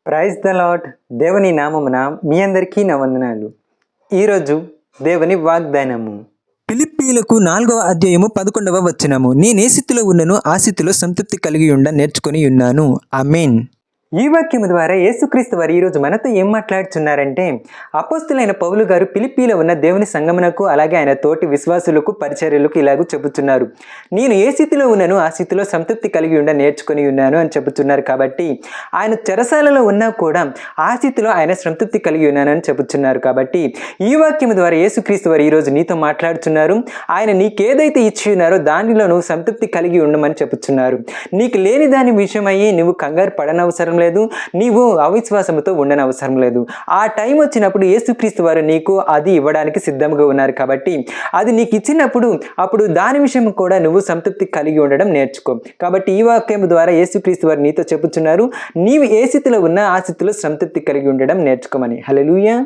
Praise the lord. దేవుని నామమున మీ అందరికీ నా వందనాలు. ఈరోజు దేవుని వాగ్దానము ఫిలిప్పీలకు 4వ అధ్యాయము 11వ వచనము. నేనే స్థితిలో ఉన్నను ఆ స్థితిలో సంతృప్తి కలిగి నేర్చుకొని ఉన్నాను. ఆమేన్. ఈ వాక్యము ద్వారా యేసుక్రీస్తు వారు ఈరోజు మనతో ఏం మాట్లాడుతున్నారంటే, అపోస్తులైన పౌలు గారు ఫిలిప్పీలో ఉన్న దేవుని సంగమునకు అలాగే ఆయన తోటి విశ్వాసులకు పరిచర్యలకు ఇలాగూ చెబుతున్నారు. నేను ఏ స్థితిలో ఉన్నాను ఆ స్థితిలో సంతృప్తి కలిగి నేర్చుకొని ఉన్నాను అని చెబుతున్నారు. కాబట్టి ఆయన చెరసాలలో ఉన్నా కూడా ఆ స్థితిలో ఆయన సంతృప్తి కలిగి ఉన్నానని చెబుతున్నారు. కాబట్టి ఈ వాక్యము ద్వారా యేసుక్రీస్తు వారు ఈరోజు నీతో మాట్లాడుతున్నారు. ఆయన నీకేదైతే ఇచ్చి ఉన్నారో దానిలో నువ్వు సంతృప్తి కలిగి ఉండమని చెబుతున్నారు. నీకు లేని దాని విషయమయ్యి నువ్వు కంగారు పడనవసరం లేదు, నీవు అవిశ్వాసంతో ఉండనవసరం లేదు. ఆ టైం వచ్చినప్పుడు యేసుక్రీస్తు వారు నీకు అది ఇవ్వడానికి సిద్ధంగా ఉన్నారు. కాబట్టి అది నీకు ఇచ్చినప్పుడు అప్పుడు దాని విషయం కూడా నువ్వు సంతృప్తి కలిగి ఉండడం నేర్చుకో. కాబట్టి ఈ వాక్యం ద్వారా యేసుక్రీస్తు వారు నీతో చెబుతున్నారు, నీవు ఏ స్థితిలో ఉన్నా ఆ స్థితిలో సంతృప్తి కలిగి ఉండడం నేర్చుకోమని. హల్లెలూయా.